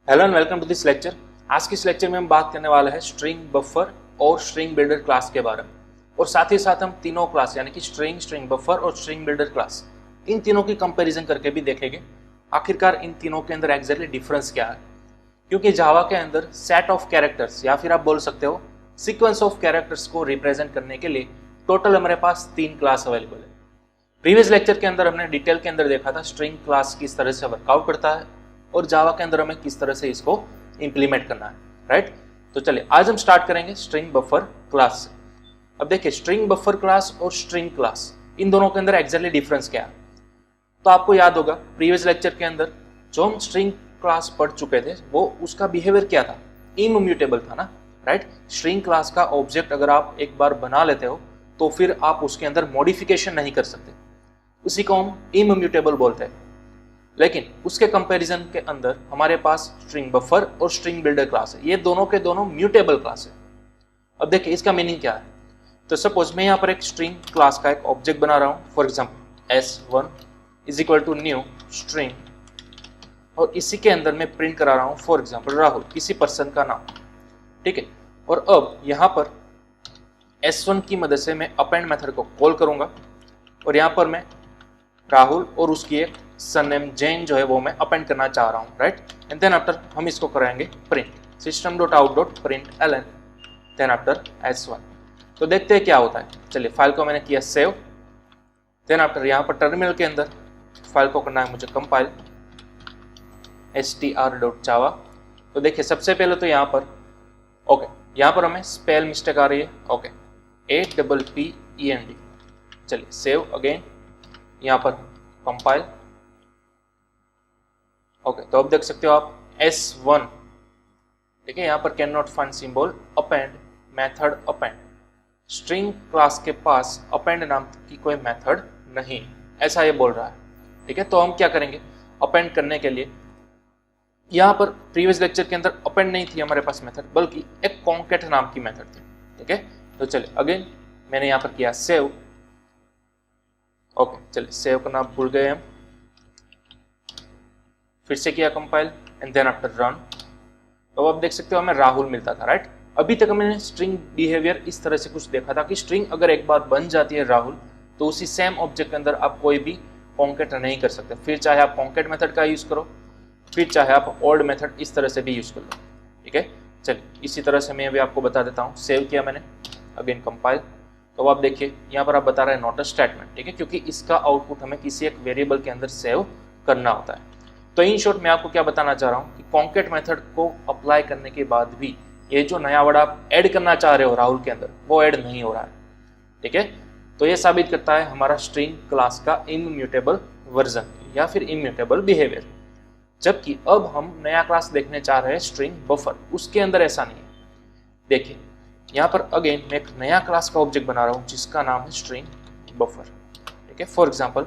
Hello and welcome to this lecture. आज के इस लेक्चर में हम बात करने वाले हैं स्ट्रिंग बफर और स्ट्रिंग बिल्डर क्लास के बारे में, और साथ ही साथ हम तीनों क्लास यानी कि स्ट्रिंग बफर और स्ट्रिंग बिल्डर क्लास, इन तीनों की कंपैरिजन करके भी देखेंगे आखिरकार इन तीनों के अंदर एग्जैक्टली डिफरेंस क्या है। क्योंकि जावा के अंदर सेट ऑफ कैरेक्टर्स या फिर आप बोल सकते हो सीक्वेंस ऑफ कैरेक्टर्स को रिप्रेजेंट करने के लिए टोटल हमारे पास 3 क्लास अवेलेबल है। प्रीवियस लेक्चर के अंदर हमने डिटेल के अंदर देखा था स्ट्रिंग क्लास किस तरह से वर्कआउट करता है और जावा के अंदर हमें किस तरह से इसको इंप्लीमेंट करना है, राइट। तो चलिए आज हम स्टार्ट करेंगे स्ट्रिंग बफर क्लास से। अब देखिए स्ट्रिंग बफर क्लास और स्ट्रिंग क्लास इन दोनों के अंदर एग्जैक्टली डिफरेंस क्या है। तो आपको याद होगा प्रीवियस लेक्चर के अंदर जो हम स्ट्रिंग क्लास पढ़ चुके थे वो उसका बिहेवियर क्या था, इम्यूटेबल था ना, राइट। स्ट्रिंग क्लास का ऑब्जेक्ट अगर आप एक बार बना लेते हो तो फिर आप उसके अंदर मॉडिफिकेशन नहीं कर सकते, उसी को हम इम्यूटेबल बोलते हैं। लेकिन उसके कंपैरिजन के अंदर हमारे पास स्ट्रिंग बफर और स्ट्रिंग बिल्डर क्लास है, ये दोनों के दोनों म्यूटेबल क्लास है। अब देखिए इसका मीनिंग क्या है। तो सपोज मैं यहाँ पर एक स्ट्रिंग क्लास का एक ऑब्जेक्ट बना रहा हूँ, for example S1 is equal to new string, और इसी के अंदर मैं प्रिंट करा रहा हूँ फॉर एग्जाम्पल राहुल, किसी पर्सन का नाम, ठीक है। और अब यहाँ पर S1 की मदद से मैं अपेंड मेथड को कॉल करूंगा और यहाँ पर मैं राहुल और उसकी एक सरनेम जैन जो है वो मैं अपेंड करना चाह रहा हूँ, राइट। एंड देन आफ्टर हम इसको कराएंगे print system.out.println then after S1। तो देखते हैं क्या होता है। चलिए फाइल को मैंने किया सेव, देन आफ्टर यहाँ पर टर्मिनल के अंदर फाइल को करना है मुझे कंपाइल str.java। तो देखिए सबसे पहले तो यहाँ पर ओके, यहाँ पर हमें स्पेल मिस्टेक आ रही है, ओके APPEND। चलिए सेव अगेन, यहाँ पर कंपाइल, ओके। तो अब देख सकते हो आप S1, ठीक है, यहाँ पर can not find symbol append method append. String class के पास अपेंड नाम की कोई मेथड नहीं, ऐसा ये बोल रहा है, ठीक है। तो हम क्या करेंगे अपेंड करने के लिए, यहाँ पर प्रीवियस लेक्चर के अंदर अपेंड नहीं थी हमारे पास मेथड, बल्कि एक कॉन्केट नाम की मेथड थी, ठीक है। तो चलिए अगेन मैंने यहाँ पर किया सेव, ओके। चलिए सेव करना भूल गए हम, फिर से किया compile and then after run. तो अब देख सकते हो हमें राहुल मिलता था, राइट। अभी तक हमने स्ट्रिंग बिहेवियर इस तरह से कुछ देखा था कि स्ट्रिंग अगर एक बार बन जाती है राहुल तो उसी सेम ऑब्जेक्ट के अंदर आप कोई भी कॉन्केट नहीं कर सकते, फिर चाहे आप कॉन्केट मेथड का यूज करो, फिर चाहे आप ओल्ड मेथड इस तरह से भी यूज कर लो, ठीक है। चलिए इसी तरह से मैं भी आपको बता देता हूँ। सेव किया मैंने, अगेन कंपाइल। तो आप देखिए यहाँ पर आप बता रहे हैं नॉट अ स्टेटमेंट, ठीक है, क्योंकि इसका आउटपुट हमें किसी एक वेरिएबल के अंदर सेव करना होता है। तो इन शॉर्ट मैं आपको क्या बताना चाह रहा हूँ कि कॉन्केट मेथड को अप्लाई करने के बाद भी ये जो नया वर्ड आप ऐड करना चाह रहे हो राहुल के अंदर वो ऐड नहीं हो रहा है, ठीक है। तो ये साबित करता है हमारा स्ट्रिंग क्लास का इम्यूटेबल वर्जन या फिर इम्यूटेबल बिहेवियर। जबकि अब हम नया क्लास देखने चाह रहे हैं स्ट्रिंग बफर, उसके अंदर ऐसा नहीं है। देखिए यहाँ पर अगेन मैं एक नया क्लास का ऑब्जेक्ट बना रहा हूँ जिसका नाम है स्ट्रिंग बफर, ठीक है। For example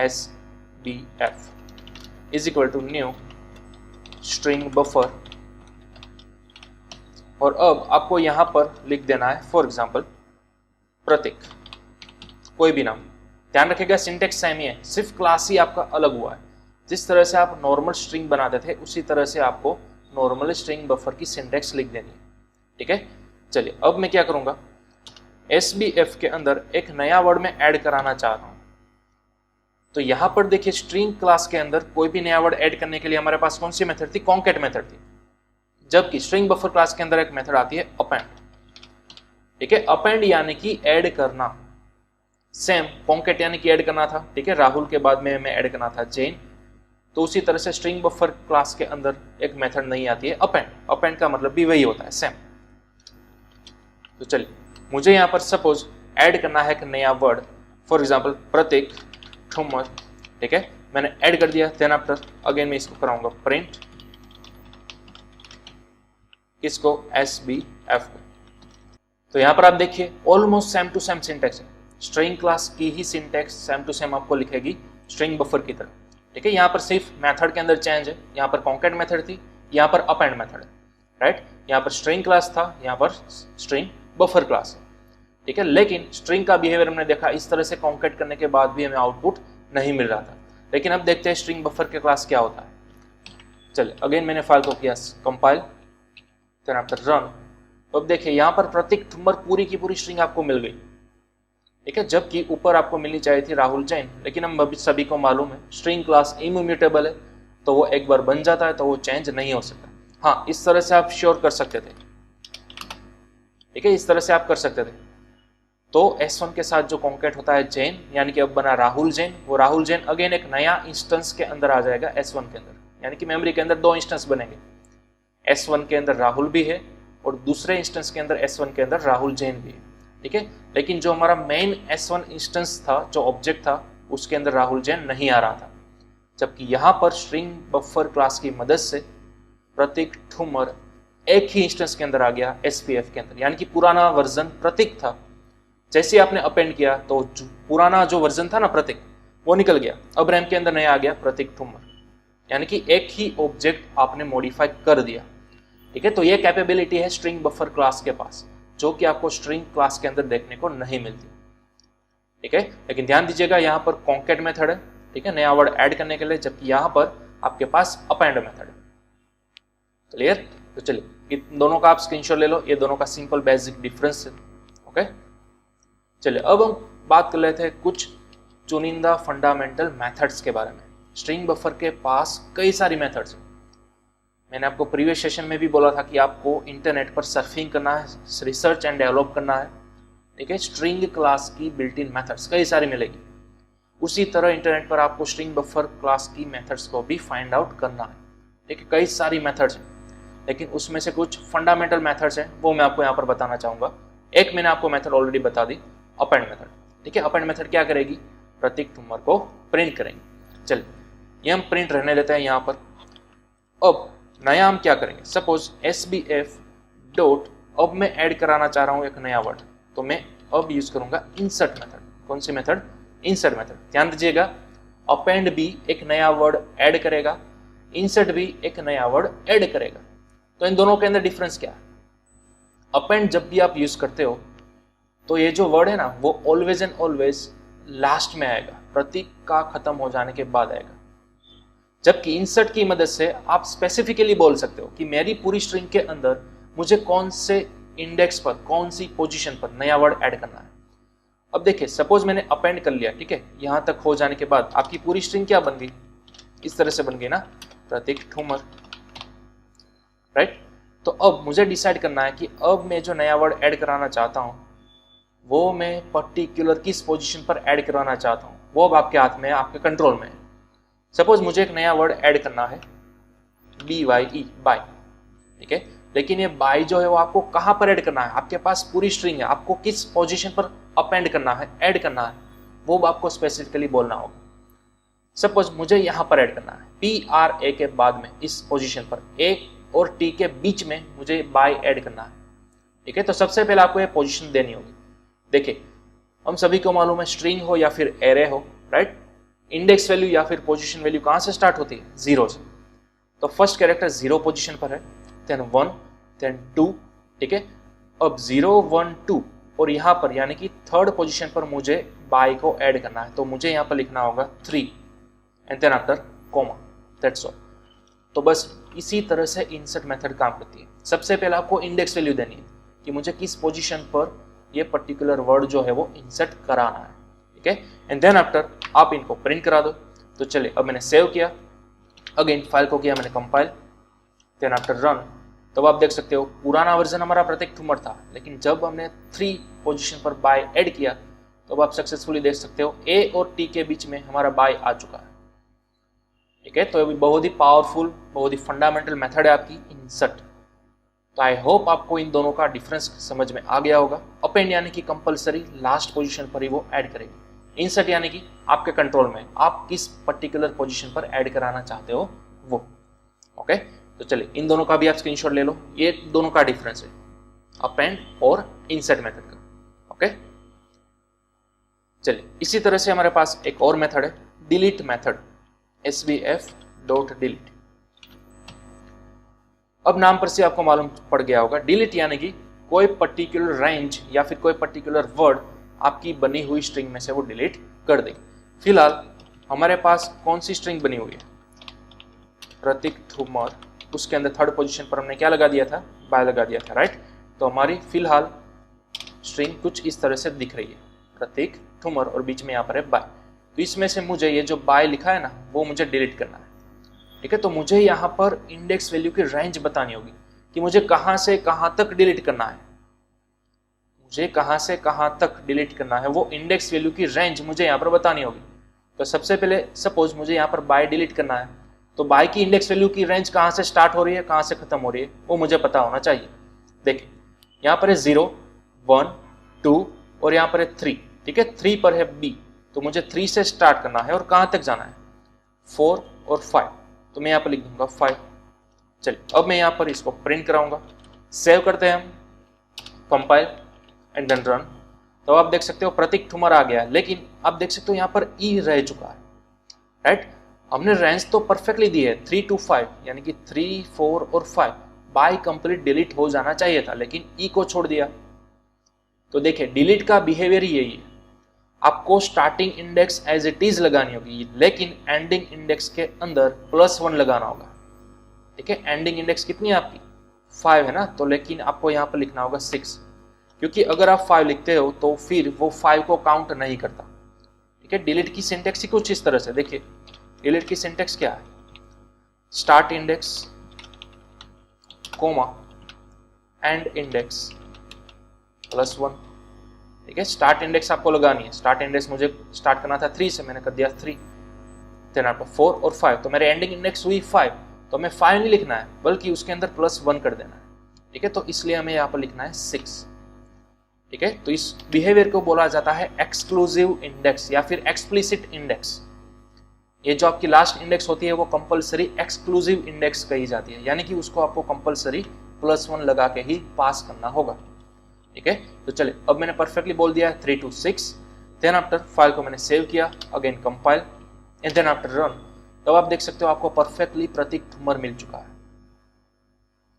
SBF is equal to new string buffer, और अब आपको यहाँ पर लिख देना है फॉर एग्जाम्पल प्रतीक, कोई भी नाम। ध्यान रखिएगा सिंटेक्स सेम ही है, सिर्फ क्लास ही आपका अलग हुआ है। जिस तरह से आप नॉर्मल स्ट्रिंग बनाते थे उसी तरह से आपको नॉर्मल स्ट्रिंग बफर की सिंटेक्स लिख देनी है, ठीक है। चलिए अब मैं क्या करूंगा, SBF के अंदर एक नया वर्ड में ऐड कराना चाह रहा हूं। तो यहां पर देखिए स्ट्रिंग क्लास के अंदर कोई भी नया वर्ड ऐड करने के लिए हमारे पास कौन सी मेथड थी, कॉन्केट मेथड थी। जबकि स्ट्रिंग बफर क्लास के अंदर एक मेथड आती है अपेंड, ठीक है। अपेंड यानी कि ऐड करना, सेम कॉन्केट यानी कि ऐड करना था, ठीक है। राहुल के बाद में मैं ऐड करना था जैन, तो उसी तरह से स्ट्रिंग बफर क्लास के अंदर एक मेथड नहीं आती है अपेंड। अपेंड का मतलब भी वही होता है, सेम। तो चलिए मुझे यहाँ पर सपोज ऐड करना है एक नया वर्ड, फॉर एग्जाम्पल प्रतीक ठुमर, ठीक है। मैंने ऐड कर दिया, देन आफ्टर अगेन मैं इसको कराऊंगा प्रिंट, इसको SBF को। तो यहाँ पर आप देखिए almost same to same syntax है, स्ट्रिंग क्लास की ही सिंटेक्स सेम टू सेम आपको लिखेगी स्ट्रिंग बफर की तरह, ठीक है। यहाँ पर सिर्फ मेथड के अंदर चेंज है, यहाँ पर कॉन्केट मेथड थी, यहाँ पर अपेंड मेथड है, राइट। यहाँ पर स्ट्रिंग क्लास था, यहाँ पर स्ट्रिंग बफर क्लास है, ठीक है। लेकिन स्ट्रिंग का बिहेवियर हमने देखा इस तरह से कॉन्केट करने के बाद भी हमें आउटपुट नहीं मिल रहा था। लेकिन अब देखते हैं स्ट्रिंग बफर के क्लास क्या होता है। चलिए अगेन मैंने फाइल को किया कंपाइल, देन आफ्टर रन। तो अब देखिए यहाँ पर प्रतीक ठुम्मर पूरी की पूरी स्ट्रिंग आपको मिल गई, ठीक है, जबकि ऊपर आपको मिलनी चाहिए थी राहुल जैन। लेकिन हम अभी सभी को मालूम है स्ट्रिंग क्लास इम्यूटेबल है, तो वो एक बार बन जाता है तो वो चेंज नहीं हो सकता। हाँ, इस तरह से आप श्योर कर सकते थे, ठीक है, इस तरह से आप कर सकते थे। तो S1 के साथ जो कॉन्केट होता है जैन, यानी कि अब बना राहुल जैन, वो राहुल जैन अगेन एक नया इंस्टेंस के अंदर आ जाएगा S1 के अंदर, यानी कि मेमोरी के अंदर दो इंस्टेंस बनेंगे। S1 के अंदर राहुल भी है और दूसरे इंस्टेंस के अंदर S1 के अंदर राहुल जैन भी है, ठीक है। लेकिन जो हमारा मेन S1 इंस्टेंस था, जो ऑब्जेक्ट था, उसके अंदर राहुल जैन नहीं आ रहा था। जबकि यहाँ पर स्ट्रिंग बफर क्लास की मदद से प्रतीक ठुम्मर एक ही इंस्टेंस के अंदर आ गया SPF के अंदर, यानी कि पुराना वर्जन प्रतीक था, जैसे आपने अपेंड किया तो पुराना जो वर्जन था ना प्रतीक, वो निकल गया। अब रैम के अंदर नया आ गया प्रतीक ठुम्मर, यानी कि एक ही ऑब्जेक्ट आपने मॉडिफाई कर दिया, ठीक है। तो ये कैपेबिलिटी है स्ट्रिंग बफर क्लास के पास, जो कि आपको स्ट्रिंग क्लास के अंदर देखने को नहीं मिलती, ठीक है। लेकिन ध्यान दीजिएगा यहाँ पर कॉन्केट मेथड है, ठीक है, नया वर्ड ऐड करने के लिए, जबकि यहाँ पर आपके पास अपेंड मेथड है। क्लियर? तो चलिए इन दोनों का आप स्क्रीनशॉट ले लो, ये दोनों का सिंपल बेसिक डिफरेंस है। ओके, चलिए अब हम बात कर लेते हैं कुछ चुनिंदा फंडामेंटल मेथड्स के बारे में। स्ट्रिंग बफर के पास कई सारी मेथड्स हैं। मैंने आपको प्रीवियस सेशन में भी बोला था कि आपको इंटरनेट पर सर्फिंग करना है, रिसर्च एंड डेवलप करना है, ठीक है। स्ट्रिंग क्लास की बिल्ट इन मेथड्स कई सारी मिलेगी। उसी तरह इंटरनेट पर आपको स्ट्रिंग बफर क्लास की मेथड्स को भी फाइंड आउट करना है, ठीक है। कई सारी मेथड्स हैं, लेकिन उसमें से कुछ फंडामेंटल मेथड्स हैं, वो मैं आपको यहाँ पर बताना चाहूँगा। एक मैंने आपको मेथड ऑलरेडी बता दी, अपेंड मेथड, ठीक है। अपेंड मेथड क्या करेगी? प्रतीक ठुम्मर को प्रिंट करेंगे। चलिए ये हम प्रिंट रहने देते हैं यहाँ पर। अब नया हम क्या करेंगे? सपोज SBF डॉट, अब मैं ऐड कराना चाह रहा हूँ एक नया वर्ड, तो मैं अब यूज करूंगा इंसर्ट मेथड। कौन सी मेथड? Insert method. ध्यान दीजिएगा, अपेंड भी एक नया वर्ड ऐड करेगा, इंसर्ट भी एक नया वर्ड ऐड करेगा। तो इन दोनों के अंदर डिफरेंस क्या है? अपेंड जब भी आप यूज करते हो तो ये जो वर्ड है ना, वो ऑलवेज एंड ऑलवेज लास्ट में आएगा, प्रतीक का खत्म हो जाने के बाद आएगा। जबकि इंसर्ट की मदद से आप स्पेसिफिकली बोल सकते हो कि मेरी पूरी स्ट्रिंग के अंदर मुझे कौन से इंडेक्स पर, कौन सी पोजीशन पर नया वर्ड ऐड करना है। अब देखिए, सपोज मैंने अपेंड कर लिया, ठीक है, यहां तक हो जाने के बाद आपकी पूरी स्ट्रिंग क्या बन गई? इस तरह से बन गई ना, प्रतीक ठुम्मर, राइट। तो अब मुझे डिसाइड करना है कि अब मैं जो नया वर्ड ऐड कराना चाहता हूं वो मैं पर्टिकुलर किस पोजीशन पर ऐड कराना चाहता हूं, वो अब आपके हाथ में है, आपके कंट्रोल में है। सपोज मुझे एक नया वर्ड ऐड करना है BYE, बाय, ठीक है। लेकिन ये बाय जो है वो आपको कहां पर ऐड करना है? आपके पास पूरी स्ट्रिंग है, आपको किस पोजीशन पर अपेंड करना है, ऐड करना है, वो आपको स्पेसिफिकली बोलना होगा। सपोज मुझे यहां पर ऐड करना है PRA के बाद में, इस पोजीशन पर A और T के बीच में मुझे बाय ऐड करना है, ठीक है। तो सबसे पहले आपको ये पोजीशन देनी होगी। देखिए, हम सभी को मालूम है स्ट्रिंग हो या फिर एरे हो, राइट, इंडेक्स वैल्यू या फिर पोजीशन वैल्यू कहां से स्टार्ट होती है? 0 से। तो फर्स्ट कैरेक्टर 0 पोजीशन पर है, देन 1, देन 2, ठीक है। अब 0, 1, 2 और यहाँ पर यानी कि थर्ड पोजीशन पर मुझे बाय को ऐड करना है, तो मुझे यहाँ पर लिखना होगा 3 and then after comma, that's all. तो बस इसी तरह से इंसर्ट मेथड काम करती है। सबसे पहले आपको इंडेक्स वैल्यू देनी है कि मुझे किस पोजीशन पर ये पर्टिकुलर वर्ड जो है वो इंसर्ट कराना है, ठीक है। एंड देन आफ्टर आप इनको प्रिंट करा दो। तो चलिए अब मैंने सेव किया, अगेन फाइल को किया मैंने कंपाइल, देन आफ्टर रन। तब आप देख सकते हो पुराना वर्जन हमारा प्रतीक ठुम्मर था, लेकिन जब हमने 3 पोजीशन पर बाय ऐड किया तो आप सक्सेसफुली देख सकते हो A और T के बीच में हमारा बाय आ चुका है, ठीक है। तो ये बहुत ही पावरफुल, बहुत ही फंडामेंटल मेथड है आपकी इंसर्ट। तो आई होप आपको इन दोनों का डिफरेंस समझ में आ गया होगा। अपेंड यानी कि कंपलसरी लास्ट पोजीशन पर ही वो ऐड करेगी, इंसर्ट यानी कि आपके कंट्रोल में, आप किस पर्टिकुलर पोजीशन पर ऐड कराना चाहते हो वो। ओके, तो चलिए इन दोनों का भी आप स्क्रीनशॉट ले लो, ये दोनों का डिफरेंस है अपेंड और इंसर्ट मेथड का। ओके, चलिए इसी तरह से हमारे पास एक और मेथड है delete method, SBF dot delete. अब नाम पर से आपको मालूम पड़ गया होगा, डिलीट यानी कि कोई पर्टिकुलर रेंज या फिर कोई पर्टिकुलर वर्ड आपकी बनी हुई स्ट्रिंग में से वो डिलीट कर देंगे। फिलहाल हमारे पास कौन सी स्ट्रिंग बनी हुई है? प्रतीक थुमर, उसके अंदर थर्ड पोजीशन पर हमने क्या लगा दिया था, बाय लगा दिया था, राइट। तो हमारी फिलहाल स्ट्रिंग कुछ इस तरह से दिख रही है, प्रतीक थुमर और बीच में यहाँ पर है बाय। तो इसमें से मुझे ये जो बाय लिखा है ना वो मुझे डिलीट करना है, ठीक है। तो मुझे यहाँ पर इंडेक्स वैल्यू की रेंज बतानी होगी कि मुझे कहाँ से कहाँ तक डिलीट करना है, मुझे कहाँ से कहाँ तक डिलीट करना है, वो इंडेक्स वैल्यू की रेंज मुझे यहाँ पर बतानी होगी। तो सबसे पहले सपोज मुझे यहाँ पर बाय डिलीट करना है, तो बाय की इंडेक्स वैल्यू की रेंज कहाँ से स्टार्ट हो रही है, कहाँ से खत्म हो रही है, वो मुझे पता होना चाहिए। देखिए यहाँ पर है 0, 1, 2 और यहाँ पर है 3, ठीक है। 3 पर है बी, तो मुझे 3 से स्टार्ट करना है और कहाँ तक जाना है, 4 और 5, तो मैं यहाँ पर लिख दूंगा 5। चलिए अब मैं यहाँ पर इसको प्रिंट कराऊंगा, सेव करते हैं हम, कंपाइल एंड देन रन। तो आप देख सकते हो प्रतीक थुमर आ गया, लेकिन आप देख सकते हो यहाँ पर ई रह चुका है, राइट। हमने रेंज तो परफेक्टली दी है 3 to 5, यानी कि 3, 4 और 5 बाय कंप्लीट डिलीट हो जाना चाहिए था, लेकिन ई को छोड़ दिया। तो देखिए डिलीट का बिहेवियर ही यही है, आपको starting index as it is लगानी होगी, लेकिन एंडिंग इंडेक्स के अंदर +1 लगाना होगा, ठीक है। एंडिंग इंडेक्स कितनी है आपकी, 5 है ना, तो लेकिन आपको यहाँ पर लिखना होगा 6, क्योंकि अगर आप 5 लिखते हो तो फिर वो 5 को काउंट नहीं करता, ठीक है। डिलीट की सिंटेक्स ही कुछ इस तरह से, देखिए डिलीट की सिंटेक्स क्या है, start index comma end index +1, ठीक है। स्टार्ट इंडेक्स आपको लगानी है, स्टार्ट इंडेक्स मुझे स्टार्ट करना था 3 से, मैंने कर दिया 3, देन आपको 4 और 5, तो मेरे एंडिंग इंडेक्स हुई 5, तो हमें 5 नहीं लिखना है बल्कि उसके अंदर +1 कर देना है, ठीक है। तो इसलिए हमें यहाँ पर लिखना है 6, ठीक है। तो इस बिहेवियर को बोला जाता है एक्सक्लूसिव इंडेक्स या फिर एक्सप्लिसिट इंडेक्स। ये जो आपकी लास्ट इंडेक्स होती है वो कंपलसरी एक्सक्लूसिव इंडेक्स कही जाती है, यानी कि उसको आपको कंपलसरी +1 लगा के ही पास करना होगा, ठीक है। तो चलिए अब मैंने परफेक्टली बोल दिया है 3 to 6, देन आफ्टर फाइल को मैंने सेव किया, again compile and then after run. तब आप देख सकते हो आपको परफेक्टली प्रतीक थुमर मिल चुका है,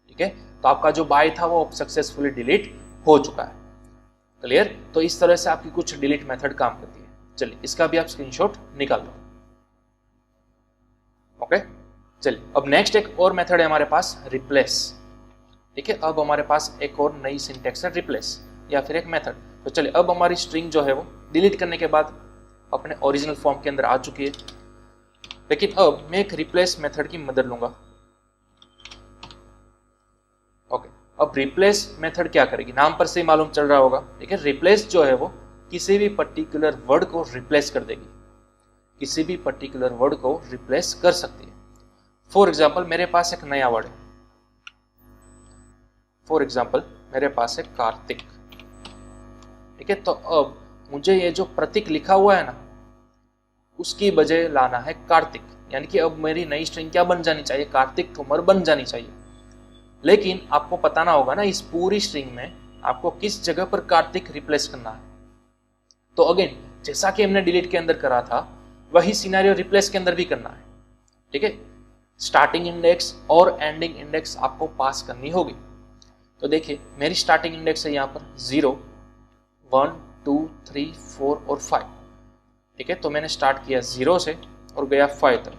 ठीक है। तो आपका जो बाय था वो सक्सेसफुली डिलीट हो चुका है, क्लियर। तो इस तरह से आपकी कुछ डिलीट मेथड काम करती है। चलिए इसका भी आप स्क्रीनशॉट निकाल लो, ओके। चलिए अब नेक्स्ट एक और मेथड है हमारे पास, रिप्लेस, ठीक है। अब हमारे पास एक और नई सिंटेक्स है रिप्लेस या फिर एक मेथड। तो चलिए अब हमारी स्ट्रिंग जो है वो डिलीट करने के बाद अपने ओरिजिनल फॉर्म के अंदर आ चुकी है, लेकिन अब मैं एक रिप्लेस मेथड की मदद लूंगा, ओके। अब रिप्लेस मेथड क्या करेगी, नाम पर से ही मालूम चल रहा होगा, ठीक है। रिप्लेस जो है वो किसी भी पर्टिकुलर वर्ड को रिप्लेस कर देगी, किसी भी पर्टिकुलर वर्ड को रिप्लेस कर सकती है। फॉर एग्जाम्पल मेरे पास एक नया वर्ड है, फॉर एग्जाम्पल मेरे पास है कार्तिक, ठीक है। तो अब मुझे ये जो प्रतीक लिखा हुआ है ना उसकी बजाय लाना है कार्तिक, यानी कि अब मेरी नई स्ट्रिंग क्या बन जानी चाहिए, कार्तिक थुमर बन जानी चाहिए। लेकिन आपको बताना होगा ना इस पूरी स्ट्रिंग में आपको किस जगह पर कार्तिक रिप्लेस करना है। तो अगेन जैसा कि हमने डिलीट के अंदर करा था वही सिनेरियो रिप्लेस के अंदर भी करना है, ठीक है। स्टार्टिंग इंडेक्स और एंडिंग इंडेक्स आपको पास करनी होगी। तो देखिए मेरी स्टार्टिंग इंडेक्स है यहाँ पर 0, 1, 2, 3, 4 और 5, ठीक है। तो मैंने स्टार्ट किया 0 से और गया 5 तक,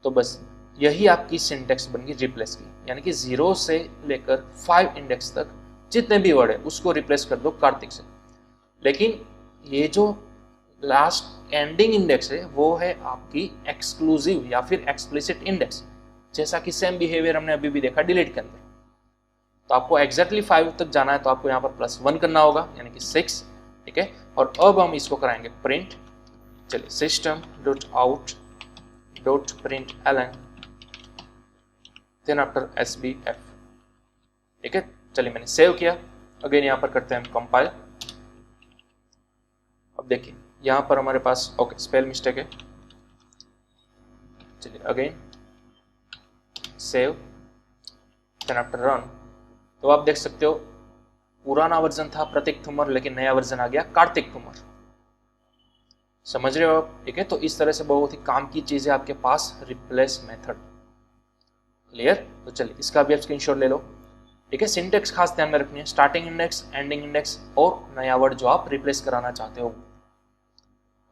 तो बस यही आपकी सिंटेक्स बन गई रिप्लेस की, यानी कि 0 से लेकर 5 इंडेक्स तक जितने भी वर्ड है उसको रिप्लेस कर दो कार्तिक से। लेकिन ये जो लास्ट एंडिंग इंडेक्स है वो है आपकी एक्सक्लूसिव या फिर एक्सप्लिसिट इंडेक्स, जैसा कि सेम बिहेवियर हमने अभी भी देखा डिलीट के अंदर। तो आपको एग्जैक्टली 5 तक जाना है तो आपको यहाँ पर +1 करना होगा, यानी कि 6, ठीक है। और अब हम इसको कराएंगे प्रिंट। चलिए system.out.println देन आफ्टर SBF, ठीक है। चलिए मैंने सेव किया, अगेन यहाँ पर करते हैं हम कंपाइल। अब देखिए यहाँ पर हमारे पास ओके स्पेल मिस्टेक है, चलिए again save then after run. तो आप देख सकते हो पुराना वर्जन था प्रतीक थुमर, लेकिन नया वर्जन आ गया कार्तिक थुमर, समझ रहे हो आप, ठीक है। तो इस तरह से बहुत ही काम की चीज है आपके पास रिप्लेस मेथड, क्लियर। तो चलिए इसका भी आप स्क्रीनशॉट ले लो, ठीक है। सिंटेक्स खास ध्यान में रखनी है, स्टार्टिंग इंडेक्स, एंडिंग इंडेक्स और नया वर्ड जो आप रिप्लेस कराना चाहते हो,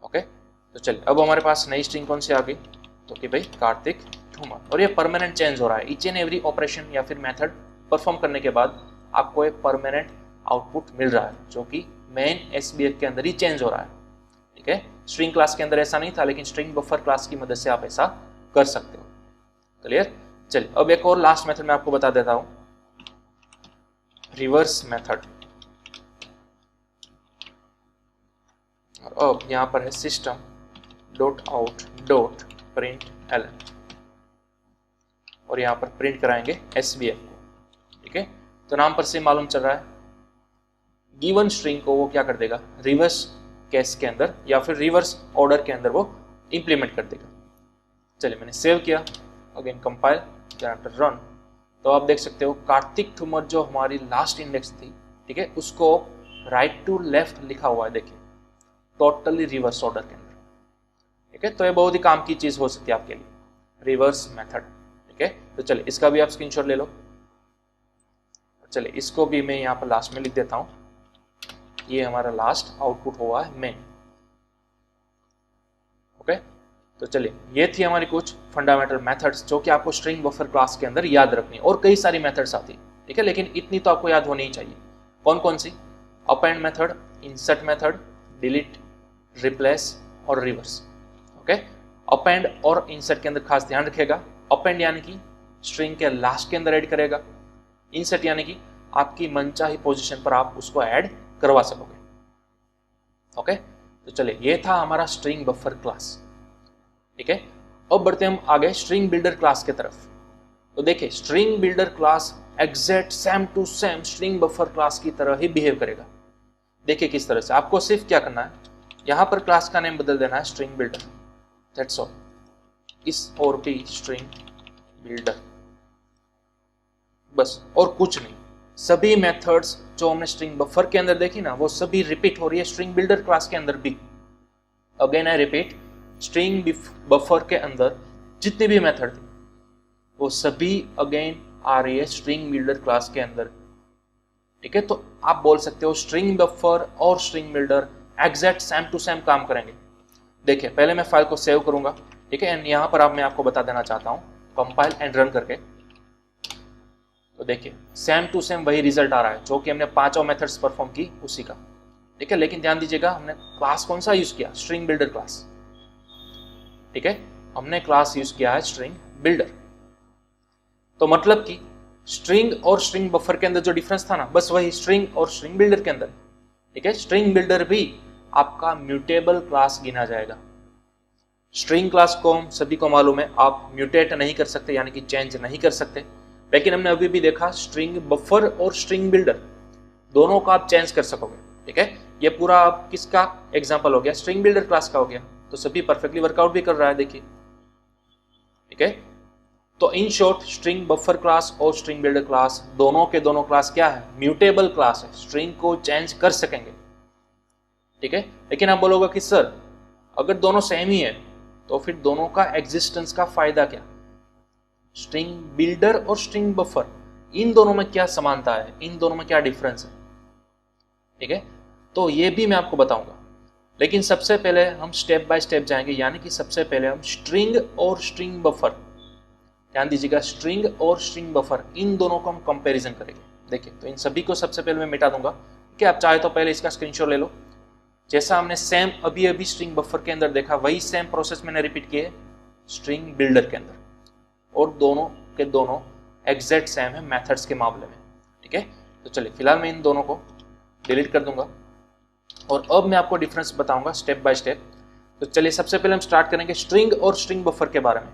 ओके। तो चलिए अब हमारे पास नई स्ट्रिंग कौन सी आ गई, तो कि भाई कार्तिक ठुमर, और ये परमानेंट चेंज हो रहा है। ईच एंड एवरी ऑपरेशन या फिर मेथड परफॉर्म करने के बाद आपको एक परमानेंट आउटपुट मिल रहा है जो कि मेन एसबीएफ के अंदर ही चेंज हो रहा है। ठीक है, स्ट्रिंग क्लास के अंदर ऐसा नहीं था, लेकिन स्ट्रिंग बफर क्लास की मदद से आप ऐसा कर सकते हो। क्लियर? चलिए अब एक और लास्ट मेथड मैं आपको बता देता हूं, रिवर्स मेथड। और अब यहां पर है system dot out dot println, और यहां पर प्रिंट कराएंगे एसबीएफ को। ठीक है, तो नाम पर से मालूम चल रहा है गिवन स्ट्रिंग को वो क्या कर देगा, रिवर्स केस के अंदर या फिर रिवर्स ऑर्डर के अंदर वो इंप्लीमेंट कर देगा। चलिए मैंने सेव किया, अगेन कंपाइल, आफ्टर रन, तो आप देख सकते हो कार्तिक ठुमर जो हमारी लास्ट इंडेक्स थी, ठीक है, उसको राइट टू लेफ्ट लिखा हुआ है, देखिए टोटली रिवर्स ऑर्डर के अंदर। ठीक है, तो ये बहुत ही काम की चीज हो सकती है आपके लिए, रिवर्स मेथड। ठीक है, तो चलिए इसका भी आप स्क्रीनशॉट ले लो। चलिए इसको भी मैं यहाँ पर लास्ट में लिख देता हूँ, ये हमारा लास्ट आउटपुट हुआ है मेन। ओके, तो चलिए ये थी हमारी कुछ फंडामेंटल मेथड्स जो कि आपको स्ट्रिंग बफर क्लास के अंदर याद रखनी, और कई सारी मेथड्स आती। ठीक है, लेकिन इतनी तो आपको याद होनी ही चाहिए। कौन कौन सी? Append method, insert method, delete, replace और रिवर्स। ओके, अपेंड और इंसर्ट के अंदर खास ध्यान रखिएगा। अपेंड यानी कि स्ट्रिंग के लास्ट के अंदर ऐड करेगा, इंसर्ट यानी कि आपकी मनचाही पोजीशन पर आप उसको ऐड करवा सकोगे। ओके, तो चलिए ये था हमारा स्ट्रिंग बफर क्लास। ठीक है, अब बढ़ते हम आगे स्ट्रिंग बिल्डर क्लास के तरफ। तो देखिए string builder class exact same to same string buffer class की तरह ही बिहेव करेगा। देखिए किस तरह से, आपको सिर्फ क्या करना है, यहां पर क्लास का नेम बदल देना है स्ट्रिंग बिल्डर, दैट्स ऑल, इस और भी स्ट्रिंग बिल्डर, बस और कुछ नहीं। सभी मेथड्स जो हमने स्ट्रिंग बफर के अंदर देखी ना, वो सभी रिपीट हो रही है स्ट्रिंग बिल्डर क्लास के अंदर भी। Again I repeat, string buffer के अंदर जितनी भी मेथड थी वो सभी अगेन आ रही है स्ट्रिंग बिल्डर क्लास के अंदर। ठीक है, तो आप बोल सकते हो स्ट्रिंग बफर और string builder exact same to same काम करेंगे। देखिए पहले मैं फाइल को सेव करूंगा, ठीक है, एंड यहां पर मैं आपको बता देना चाहता हूं कंपाइल एंड रन करके, तो देखिए सेम टू सेम वही रिजल्ट आ रहा है जो कि हमने पांचों मेथड्स परफॉर्म की उसी का। ठीक है, लेकिन ध्यान दीजिएगा हमने क्लास कौन सा यूज किया, स्ट्रिंग बिल्डर क्लास। ठीक है, हमने क्लास यूज किया है स्ट्रिंग बिल्डर। तो मतलब कि स्ट्रिंग और स्ट्रिंग बफर के अंदर जो डिफरेंस था ना, बस वही स्ट्रिंग और स्ट्रिंग बिल्डर के अंदर। ठीक है, स्ट्रिंग बिल्डर भी आपका म्यूटेबल क्लास गिना जाएगा। स्ट्रिंग क्लास को हम सभी को मालूम है आप म्यूटेट नहीं कर सकते, यानी कि चेंज नहीं कर सकते, लेकिन हमने अभी भी देखा स्ट्रिंग बफर और स्ट्रिंग बिल्डर दोनों का आप चेंज कर सकोगे। ठीक है, ये पूरा आप किसका एग्जांपल हो गया, स्ट्रिंग बिल्डर क्लास का हो गया, तो सभी परफेक्टली वर्कआउट भी कर रहा है, देखिए। ठीक है, तो in short string buffer class और स्ट्रिंग बिल्डर क्लास दोनों के दोनों क्लास क्या है, म्यूटेबल क्लास है, स्ट्रिंग को चेंज कर सकेंगे। ठीक है, लेकिन आप बोलोगे कि सर अगर दोनों सेम ही है तो फिर दोनों का एग्जिस्टेंस का फायदा क्या, स्ट्रिंग बिल्डर और स्ट्रिंग बफर इन दोनों में क्या समानता है, इन दोनों में क्या डिफरेंस है। ठीक है, तो ये भी मैं आपको बताऊंगा, लेकिन सबसे पहले हम स्टेप बाय स्टेप जाएंगे, यानी कि सबसे पहले हम स्ट्रिंग और स्ट्रिंग बफर, ध्यान दीजिएगा स्ट्रिंग और स्ट्रिंग बफर इन दोनों को हम कंपैरिजन करेंगे। देखिए तो इन सभी को सबसे पहले मैं मिटा दूंगा, कि आप चाहे तो पहले इसका स्क्रीनशॉट ले लो। जैसा हमने सेम अभी अभी स्ट्रिंग बफर के अंदर देखा, वही सेम प्रोसेस मैंने रिपीट किए स्ट्रिंग बिल्डर के अंदर, और दोनों के दोनों एग्जैक्ट सेम है मेथड्स के मामले में। ठीक है, तो चलिए फिलहाल मैं इन दोनों को डिलीट कर दूंगा और अब मैं आपको डिफरेंस बताऊंगा स्टेप बाय स्टेप। तो चलिए सबसे पहले हम स्टार्ट करेंगे स्ट्रिंग और स्ट्रिंग बफर के बारे में।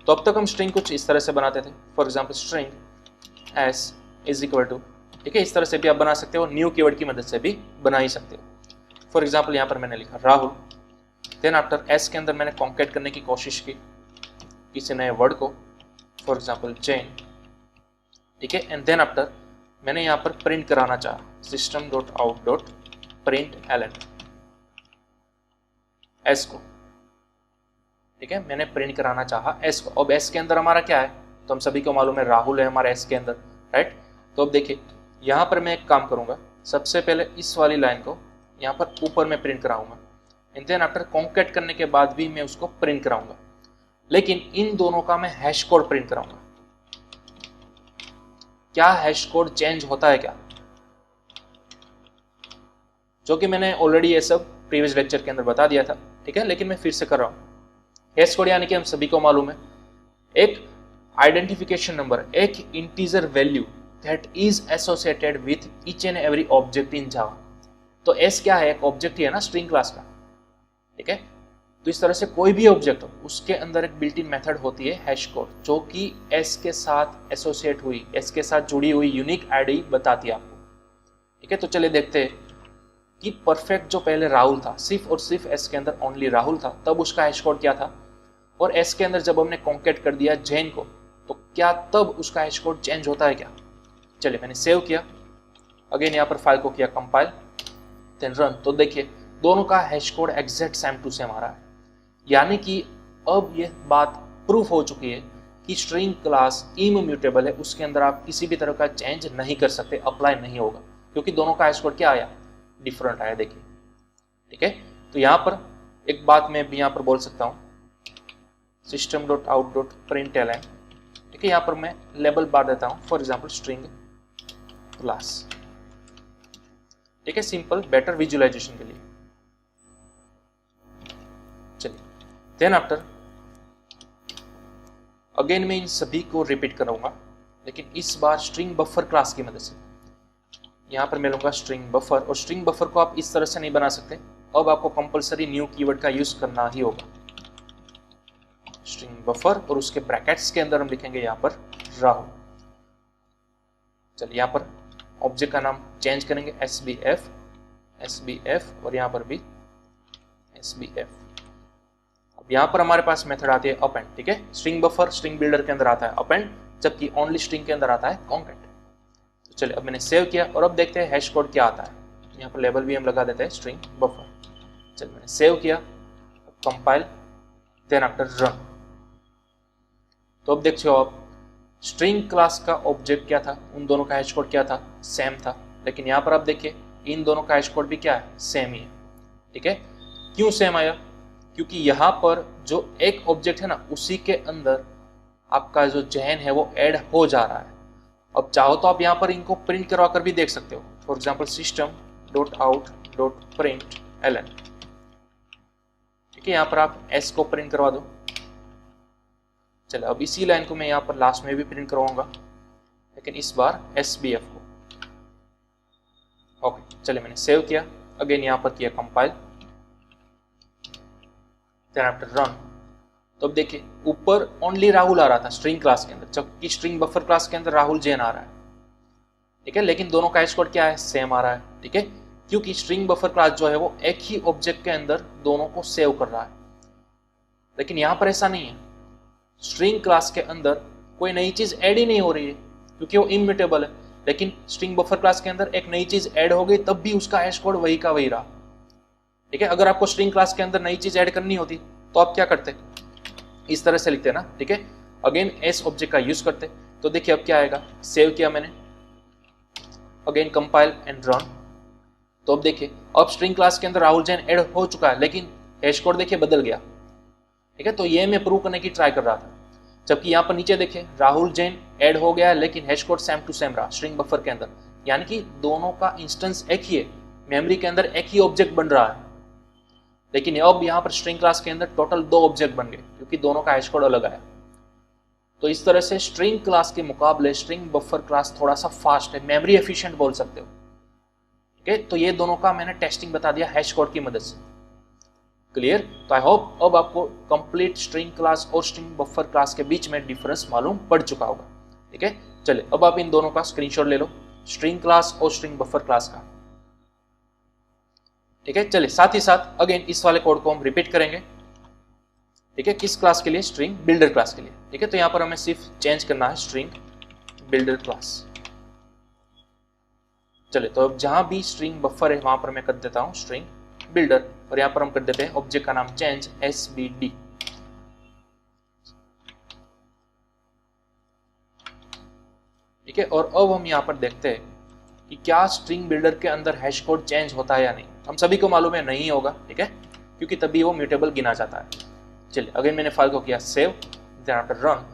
तो अब तक हम स्ट्रिंग कुछ इस तरह से बनाते थे, for example string s is equal to, ठीक है, इस तरह से भी आप बना सकते हो, न्यू कीवर्ड की मदद से भी बना ही सकते हो। फॉर एग्जाम्पल यहाँ पर मैंने लिखा राहुल, देन आफ्टर एस के अंदर मैंने कॉन्केट करने की कोशिश की किसी नए वर्ड को, फॉर एग्जाम्पल जैन, ठीक है, एंड देन आफ्टर मैंने यहाँ पर प्रिंट कराना चाहा system dot out dot println s को। ठीक है, मैंने प्रिंट कराना चाहा एस को। अब एस के अंदर हमारा क्या है, तो हम सभी को मालूम है राहुल है हमारा एस के अंदर, राइट। तो अब देखिए यहाँ पर मैं एक काम करूंगा, सबसे पहले इस वाली लाइन को यहाँ पर ऊपर में प्रिंट कराऊंगा, एंड देन आफ्टर कॉन्केट करने के बाद भी मैं उसको प्रिंट कराऊंगा। लेकिन इन दोनों का मैं हैश कोड प्रिंट कराऊंगा। क्या हैश कोड चेंज होता है क्या, जो कि मैंने ऑलरेडी ये सब प्रीवियस लेक्चर के अंदर बता दिया था, ठीक है, लेकिन मैं फिर से कर रहा हूं। हैश कोड यानी कि हम सभी को मालूम है एक आइडेंटिफिकेशन नंबर, एक integer value that is associated with each and every object in Java. तो एस क्या है, एक ऑब्जेक्ट ही है ना स्ट्रिंग क्लास का, ठीक है। तो इस तरह से कोई भी ऑब्जेक्ट हो उसके अंदर एक बिल्ट इन मेथड होती है हैश कोड, जो कि एस के साथ एसोसिएट हुई, एस के साथ जुड़ी हुई यूनिक आईडी बताती है आपको, ठीक है। तो चलिए देखते हैं कि परफेक्ट जो पहले राहुल था, सिर्फ और सिर्फ एस के अंदर ओनली राहुल था, तब उसका हैश कोड क्या था, और एस के अंदर जब हमने कॉन्केट कर दिया जैन को, तो क्या तब उसका हैश कोड चेंज होता है क्या। चलिए मैंने सेव किया, अगेन यहाँ पर फाइल को किया कंपाइल, देन रन। तो देखिए दोनों का hash code exact same to same आ रहा है, यानी कि अब ये बात प्रूफ हो चुकी है कि स्ट्रिंग क्लास इम्यूटेबल है, उसके अंदर आप किसी भी तरह का चेंज नहीं कर सकते, अप्लाई नहीं होगा, क्योंकि दोनों का हैश कोड क्या आया, डिफरेंट आया, देखिए, ठीक है। तो यहाँ पर एक बात मैं भी यहाँ पर बोल सकता हूँ, system.out.println, ठीक है, यहाँ पर मैं लेबल बार देता हूँ, फॉर एग्जाम्पल स्ट्रिंग क्लास, ठीक है, सिंपल बेटर विजुअलाइजेशन के लिए। चलिए देन आफ्टर अगेन मैं इन सभी को रिपीट करूंगा, लेकिन इस बार स्ट्रिंग बफर क्लास की मदद से। यहाँ पर मैं लूंगा स्ट्रिंग बफर, और स्ट्रिंग बफर को आप इस तरह से नहीं बना सकते, अब आपको कंपलसरी न्यू कीवर्ड का यूज करना ही होगा, स्ट्रिंग बफर, और उसके ब्रैकेट्स के अंदर हम लिखेंगे यहाँ पर राहुल। चलिए यहाँ पर ऑब्जेक्ट का नाम चेंज करेंगे SBF, और यहाँ पर भी SBF। अब यहाँ पर हमारे पास मेथड आती है अपेंड, ठीक है। स्ट्रिंग बफर स्ट्रिंग बिल्डर के अंदर आता है अपेंड, जबकि ओनली स्ट्रिंग के अंदर आता है कॉन्केट। तो चलिए अब मैंने सेव किया, और अब देखते हैं हैश कोड क्या आता है। यहाँ पर लेबल भी हम लगा देते हैं स्ट्रिंग बफर। चलिए मैंने सेव किया, कंपाइल, देन आफ्टर रन। तो अब देखिए आप स्ट्रिंग क्लास का ऑब्जेक्ट क्या था, उन दोनों का हैश कोड क्या था, सेम था, लेकिन यहाँ पर आप देखिए इन दोनों का हैश कोड भी क्या है, सेम ही है, ठीक है। क्यों सेम आया, क्योंकि यहाँ पर जो एक ऑब्जेक्ट है ना, उसी के अंदर आपका जो जैन है वो ऐड हो जा रहा है। अब चाहो तो आप यहाँ पर इनको प्रिंट करवा कर भी देख सकते हो, फॉर एग्जाम्पल system.out.println, ठीक है, यहाँ पर आप एस को प्रिंट करवा दो। चलो अब इसी लाइन को मैं यहाँ पर लास्ट में भी प्रिंट करवाऊंगा, लेकिन इस बार SBF को। ओके चलिए मैंने सेव किया, अगेन यहाँ पर किया कंपाइल, देन आफ्टर रन। तो अब देखिए ऊपर ओनली राहुल आ रहा था स्ट्रिंग क्लास के अंदर, जबकि स्ट्रिंग बफर क्लास के अंदर राहुल जैन आ रहा है, ठीक है, लेकिन दोनों का हैश कोड क्या है, सेम आ रहा है, ठीक है, क्योंकि स्ट्रिंग बफर क्लास जो है वो एक ही ऑब्जेक्ट के अंदर दोनों को सेव कर रहा है। लेकिन यहाँ पर ऐसा नहीं है, स्ट्रिंग क्लास के अंदर कोई नई चीज ऐड ही नहीं हो रही है, क्योंकि वो इम्यूटेबल है, लेकिन स्ट्रिंग बफर क्लास के अंदर एक नई चीज ऐड हो गई, तब भी उसका हैश कोड वही का वही रहा, ठीक है। अगर आपको स्ट्रिंग क्लास के अंदर नई चीज ऐड करनी होती तो आप क्या करते, इस तरह से लिखते ना, ठीक है, अगेन एस ऑब्जेक्ट का यूज करते। तो देखिए अब क्या आएगा, सेव किया मैंने, अगेन कंपाइल एंड रन। तो अब देखिए अब स्ट्रिंग क्लास के अंदर राहुल जैन ऐड हो चुका है, लेकिन हैश कोड देखिए बदल गया, ठीक है। तो ये मैं प्रूव करने की ट्राई कर रहा था, जबकि यहाँ पर नीचे देखिए राहुल जैन ऐड हो गया है, लेकिन hash code same to same रहा स्ट्रिंग बफर के अंदर, यानी कि दोनों का इंस्टेंस एक ही है, मेमोरी के अंदर एक ही ऑब्जेक्ट बन रहा है। लेकिन अब यहाँ पर स्ट्रिंग क्लास के अंदर टोटल 2 ऑब्जेक्ट बन गए, क्योंकि दोनों का हैश कोड अलग आया। तो इस तरह से स्ट्रिंग क्लास के मुकाबले स्ट्रिंग बफर क्लास थोड़ा सा फास्ट है, मेमोरी एफिशिएंट बोल सकते हो, ठीक है। तो ये दोनों का मैंने टेस्टिंग बता दिया हैश कोड की मदद से, क्लियर। तो आई होप अब आपको कंप्लीट स्ट्रिंग क्लास और स्ट्रिंग बफर क्लास के बीच में डिफरेंस मालूम पड़ चुका होगा, ठीक है। चलिए अब आप इन दोनों का स्क्रीनशॉट ले लो, स्ट्रिंग क्लास और स्ट्रिंग बफर क्लास का, ठीक है। चलिए साथ ही साथ अगेन इस वाले कोड को हम रिपीट करेंगे, ठीक है, किस क्लास के लिए, स्ट्रिंग बिल्डर क्लास के लिए, ठीक है। तो यहाँ पर हमें सिर्फ चेंज करना है स्ट्रिंग बिल्डर क्लास। चलिए तो अब जहां भी स्ट्रिंग बफर है वहां पर मैं कर देता हूं स्ट्रिंग बिल्डर, और यहाँ पर हम कर देते हैं ऑब्जेक्ट का नाम चेंज SBD, ठीक है। और अब हम यहाँ पर देखते हैं कि क्या स्ट्रिंग बिल्डर के अंदर हैश कोड चेंज होता है या नहीं। हम सभी को मालूम है नहीं होगा, ठीक है, क्योंकि तभी वो म्यूटेबल गिना जाता है। चलिए अगेन मैंने फाइल को किया सेव, देन रन।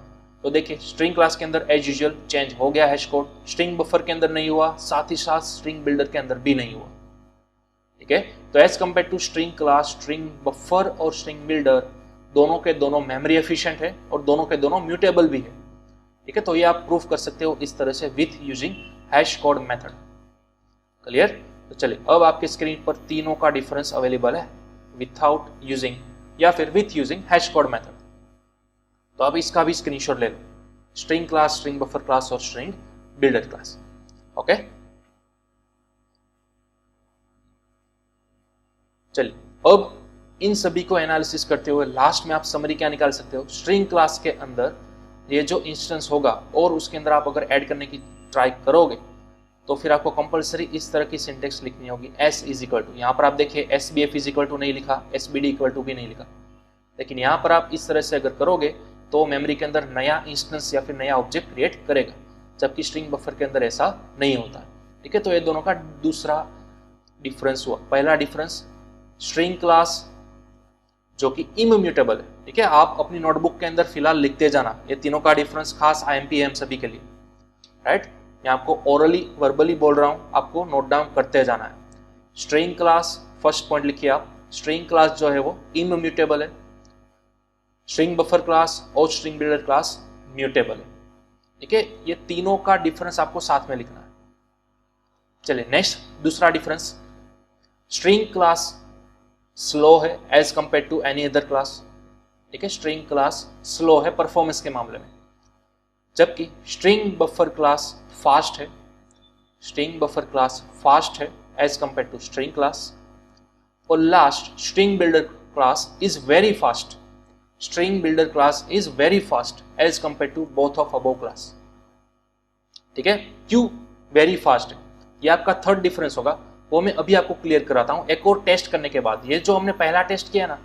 तो देखिए स्ट्रिंग क्लास के अंदर एज यूजुअल चेंज हो गया हैश कोड, स्ट्रिंग बफर के अंदर नहीं हुआ, साथ ही साथ स्ट्रिंग बिल्डर के अंदर भी नहीं हुआ। ठीक है, तो as compare to string class, string buffer और स्ट्रिंग बिल्डर दोनों के दोनों मेमोरी एफिशिएंट है और दोनों के दोनों म्यूटेबल भी है। ठीक है, तो ये आप प्रूफ कर सकते हो इस तरह से with using hash code method. Clear? तो चलिए अब आपके स्क्रीन पर तीनों का डिफरेंस अवेलेबल है, विथआउट यूजिंग या फिर with using hash code method. तो अब इसका भी स्क्रीनशॉट ले लो, string class, string buffer class और स्ट्रिंग बिल्डर क्लास। ओके, चलिए अब इन सभी को एनालिसिस करते हुए लास्ट में आप समरी क्या निकाल सकते हो? स्ट्रिंग क्लास के अंदर ये जो इंस्टेंस होगा और उसके अंदर आप अगर ऐड करने की ट्राई करोगे तो फिर आपको कंपलसरी इस तरह की सिंटेक्स लिखनी होगी, एस इज इक्वल टू, यहाँ पर आप देखिए S B F is equal to नहीं लिखा, S B D equal to भी नहीं लिखा, लेकिन यहाँ पर आप इस तरह से अगर करोगे तो मेमोरी के अंदर नया इंस्टेंस या फिर नया ऑब्जेक्ट क्रिएट करेगा, जबकि स्ट्रिंग बफर के अंदर ऐसा नहीं होता। ठीक है, तो ये दोनों का दूसरा डिफरेंस हुआ। पहला डिफरेंस, स्ट्रिंग क्लास जो कि इम्यूटेबल है। ठीक है, आप अपनी नोटबुक के अंदर फिलहाल लिखते जाना, ये तीनों का डिफरेंस खास IMPM सभी के लिए, राइट? मैं आपको ओरली वर्बली बोल रहा हूं, आपको नोट डाउन करते जाना है। स्ट्रिंग क्लास, फर्स्ट पॉइंट लिखिए आप, स्ट्रिंग क्लास जो है वो इम्यूटेबल है, स्ट्रिंग बफर क्लास और स्ट्रिंग बिल्डर क्लास म्यूटेबल है। ठीक है, ये तीनों का डिफरेंस आपको साथ में लिखना है। चलिए नेक्स्ट, दूसरा डिफरेंस, स्ट्रिंग क्लास स्लो है as compare to any other class. ठीक है, स्ट्रिंग क्लास स्लो है परफॉर्मेंस के मामले में, जबकि स्ट्रिंग बफर क्लास फास्ट है, स्ट्रिंग बफर क्लास फास्ट है as compare to string class. और last, string builder class is very fast, string builder class is very fast as compare to both of above class. ठीक है, क्यों very fast है, ये आपका third difference होगा, वो मैं अभी आपको क्लियर कराता हूं एक और टेस्ट करने के बाद। ये जो हमने पहला टेस्ट किया ना,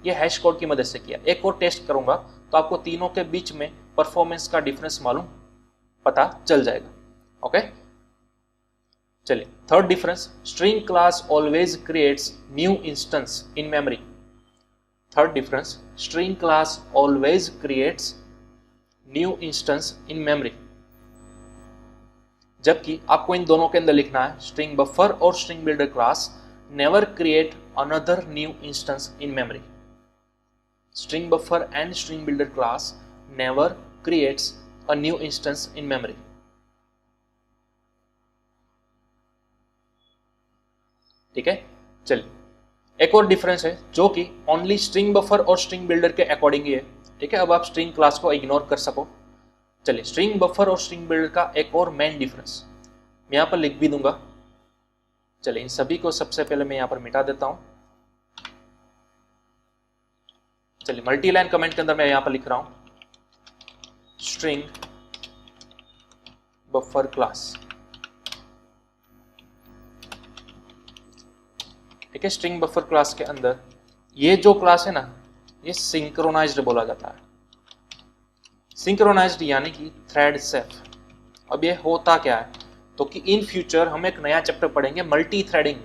ये हैश कोड की मदद से किया, एक और टेस्ट करूंगा तो आपको तीनों के बीच में परफॉर्मेंस का डिफरेंस मालूम पता चल जाएगा। ओके, चलिए third difference, string class always creates new instance in memory. Third difference, string class always creates new instance in memory, जबकि आपको इन दोनों के अंदर लिखना है, स्ट्रिंग बफर और string builder class never create another new instance in memory. String buffer and string builder class never creates a new instance in memory. ठीक है, चलिए एक और डिफरेंस है जो कि ओनली स्ट्रिंग बफर और स्ट्रिंग बिल्डर के अकॉर्डिंग ही है। ठीक है, अब आप स्ट्रिंग क्लास को इग्नोर कर सको। चलिए स्ट्रिंग बफर और स्ट्रिंग बिल्डर का एक और मेन डिफरेंस मैं यहाँ पर लिख भी दूंगा। चलिए इन सभी को सबसे पहले मैं यहाँ पर मिटा देता हूं। चलिए मल्टी लाइन कमेंट के अंदर मैं यहाँ पर लिख रहा हूं, स्ट्रिंग बफर क्लास। ठीक है, स्ट्रिंग बफर क्लास के अंदर ये जो क्लास है ना, ये सिंक्रोनाइज्ड बोला जाता है। सिंक्रोनाइज्ड यानी कि थ्रेड सेफ। अब ये होता क्या है, तो कि इन फ्यूचर हम एक नया चैप्टर पढ़ेंगे मल्टी थ्रेडिंग।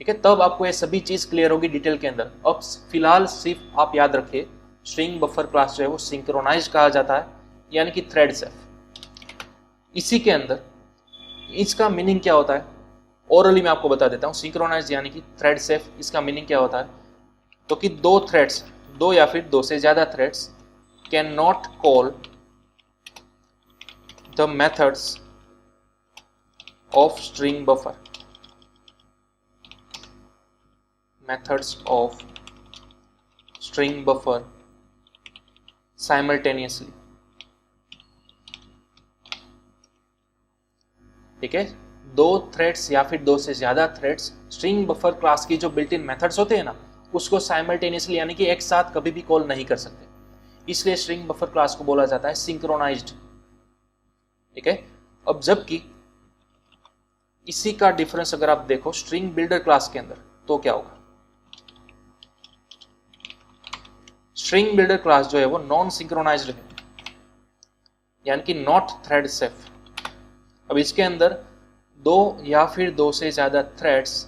ठीक है, तब आपको ये सभी चीज क्लियर होगी डिटेल के अंदर। अब फिलहाल सिर्फ आप याद रखिए, स्ट्रिंग बफर क्लास जो है वो सिंक्रोनाइज्ड कहा जाता है, यानी कि थ्रेड सेफ। इसी के अंदर इसका मीनिंग क्या होता है, ओरली मैं आपको बता देता हूँ। सिंक्रोनाइज्ड यानी कि थ्रेड सेफ, इसका मीनिंग क्या होता है, तो कि दो थ्रेड्स, दो या फिर दो से ज्यादा threads cannot call the methods of string buffer, methods of string buffer simultaneously। ठीक है, दो थ्रेड्स या फिर दो से ज्यादा थ्रेड्स स्ट्रिंग बफर क्लास की जो बिल्ट इन मेथड्स होते हैं ना, उसको साइमल्टेनियसली यानी कि एक साथ कभी भी कॉल नहीं कर सकते, इसलिए स्ट्रिंग बफर क्लास को बोला जाता है सिंक्रोनाइज्ड। ठीक है, अब जबकि इसी का डिफरेंस अगर आप देखो स्ट्रिंग बिल्डर क्लास के अंदर, तो क्या होगा, स्ट्रिंग बिल्डर क्लास जो है वो नॉन सिंक्रोनाइज्ड है, यानी कि नॉट थ्रेड सेफ। अब इसके अंदर दो या फिर दो से ज्यादा threads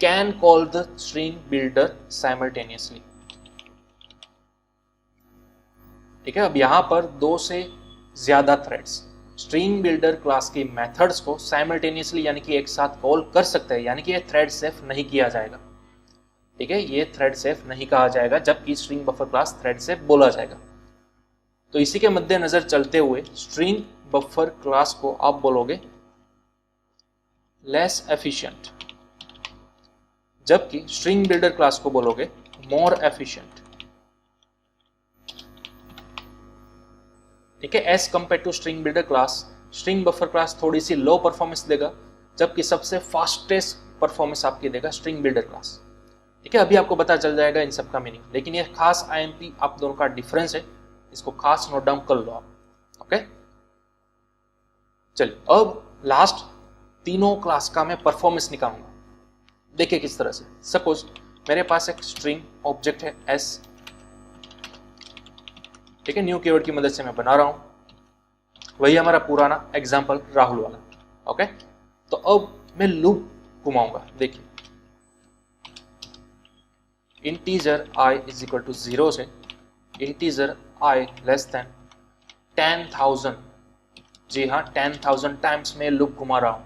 can call the string builder simultaneously. ठीक है। अब यहाँ पर 2 से ज़्यादा थ्रेड्स स्ट्रिंग बिल्डर क्लास की मेथड्स को साइमल्टेनियसली यानी कि एक साथ कॉल कर सकते हैं, यानी कि ये थ्रेड सेफ नहीं किया जाएगा। ठीक है, ये थ्रेड सेफ नहीं कहा जाएगा, जबकि string buffer class thread safe बोला जाएगा। तो इसी के मद्देनजर चलते हुए स्ट्रिंग बफर क्लास को आप बोलोगे लेस एफिशिएंट, जबकि स्ट्रिंग बिल्डर क्लास को बोलोगे मोर एफिशिएंट। ठीक है, as compare to string builder class, string buffer class थोड़ी सी लो परफॉर्मेंस देगा, जबकि सबसे फास्टेस्ट परफॉर्मेंस आपकी देगा स्ट्रिंग बिल्डर क्लास। ठीक है, अभी आपको पता चल जाएगा इन सब का मीनिंग, लेकिन ये खास आईएमपी आप दोनों का डिफरेंस है, इसको खास नोट डाउन कर लो आप। ओके, चलिए अब लास्ट तीनों क्लास का मैं परफॉर्मेंस निकालूंगा। देखिए किस तरह से। सपोज मेरे पास एक स्ट्रिंग ऑब्जेक्ट है एस, ठीक है, न्यू कीवर्ड की मदद से मैं बना रहा हूं, वही हमारा पुराना एग्जाम्पल राहुल वाला। ओके, तो अब मैं लूप घुमाऊंगा। देखिए integer i is equal to 0 से इंटीजर i लेस देन 10,000, जी हाँ 10,000 टाइम्स मैं लूप घुमा रहा हूं,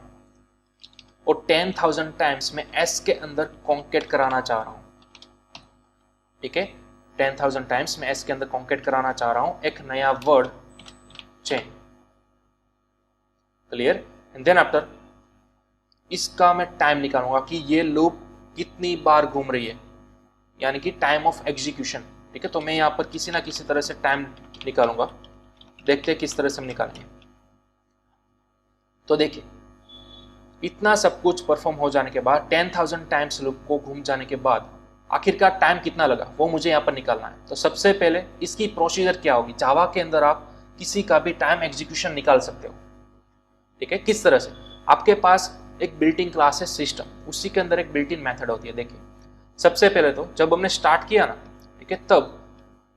और 10,000 टाइम्स मैं s के अंदर कॉन्केट कराना चाह रहा हूं। ठीक है, 10,000 टाइम्स मैं s के अंदर कॉन्केट कराना चाह रहा हूं एक नया word chain. Clear? And then after इसका मैं टाइम निकालूंगा कि ये लूप कितनी बार घूम रही है, यानी कि टाइम ऑफ एग्जीक्यूशन। ठीक है, तो मैं यहां पर किसी ना किसी तरह से टाइम निकालूंगा। देखते हैं किस तरह से हम निकालेंगे। तो देखिए इतना सब कुछ परफॉर्म हो जाने के बाद 10,000 टाइम्स लूप को घूम जाने के बाद आखिरकार टाइम कितना लगा वो मुझे यहाँ पर निकालना है। तो सबसे पहले इसकी प्रोसीजर क्या होगी, जावा के अंदर आप किसी का भी टाइम एग्जीक्यूशन निकाल सकते हो। ठीक है, किस तरह से, आपके पास एक बिल्ट इन क्लास है सिस्टम, उसी के अंदर एक बिल्ट इन मेथड होती है। देखिए सबसे पहले तो जब हमने स्टार्ट किया ना, ठीक है, तब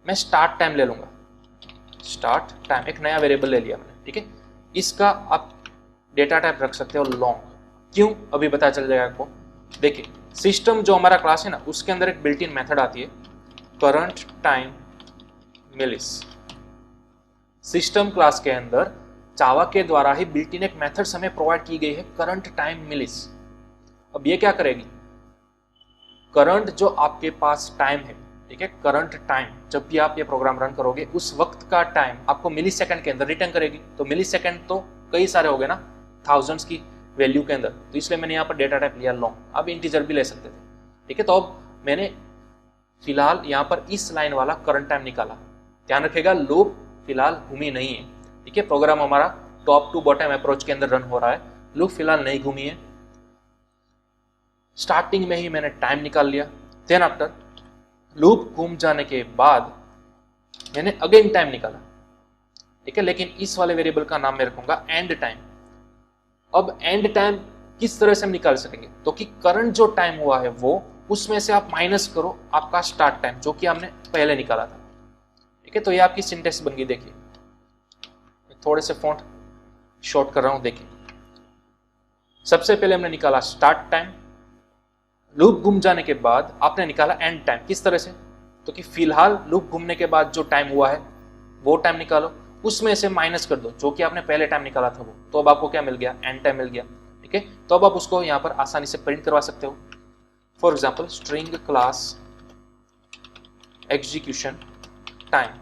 मैं स्टार्ट टाइम ले लूंगा। स्टार्ट टाइम एक नया वेरिएबल ले लिया मैंने। ठीक है, इसका आप डेटा टाइप रख सकते हो लॉन्ग। क्यों, अभी पता चल जाएगा आपको। देखिए सिस्टम जो हमारा क्लास है ना, उसके अंदर एक बिल्ट इन मेथड आती है करंट टाइम मिलिस। सिस्टम क्लास के अंदर जावा के द्वारा ही बिल्ट इन एक मेथड हमें प्रोवाइड की गई है करंट टाइम मिलिस। अब ये क्या करेगी, करंट जो आपके पास टाइम है, ठीक है, करंट टाइम जब भी आप ये प्रोग्राम रन करोगे उस वक्त का टाइम आपको मिली सेकंड के अंदर रिटर्न करेगी। तो मिली सेकंड तो कई सारे हो गए ना, थाउजेंड्स की वैल्यू के अंदर, तो इसलिए मैंने यहाँ पर डेटा टाइप लिया लॉन्ग। अब इंटीजर भी ले सकते थे। ठीक है, तो अब मैंने फिलहाल यहाँ पर इस लाइन वाला करंट टाइम निकाला। ध्यान रखेगा लूप फिलहाल घूमी नहीं है। ठीक है, प्रोग्राम हमारा टॉप टू बॉटम अप्रोच के अंदर रन हो रहा है, लूप फिलहाल नहीं घूमी है। स्टार्टिंग में ही मैंने टाइम निकाल लिया। देन आफ्टर लूप घूम जाने के बाद मैंने अगेन टाइम निकाला। ठीक है, लेकिन इस वाले वेरिएबल का नाम मैं रखूंगा एंड टाइम। अब एंड टाइम किस तरह से हम निकाल सकेंगे, तो कि करंट जो टाइम हुआ है वो उसमें से आप माइनस करो आपका स्टार्ट टाइम जो कि हमने पहले निकाला था। ठीक है, तो ये आपकी सिंटेक्स बन गई। देखिए मैं थोड़े से फॉन्ट शॉर्ट कर रहा हूं। देखिए सबसे पहले हमने निकाला स्टार्ट टाइम, लूप घूम जाने के बाद आपने निकाला एंड टाइम। किस तरह से, तो कि फिलहाल लूप घूमने के बाद जो टाइम हुआ है वो टाइम निकालो, उसमें से माइनस कर दो जो कि आपने पहले टाइम निकाला था वो, तो अब आपको क्या मिल गया, एंड टाइम मिल गया। ठीक है, तो अब आप उसको यहाँ पर आसानी से प्रिंट करवा सकते हो। For example string class execution time.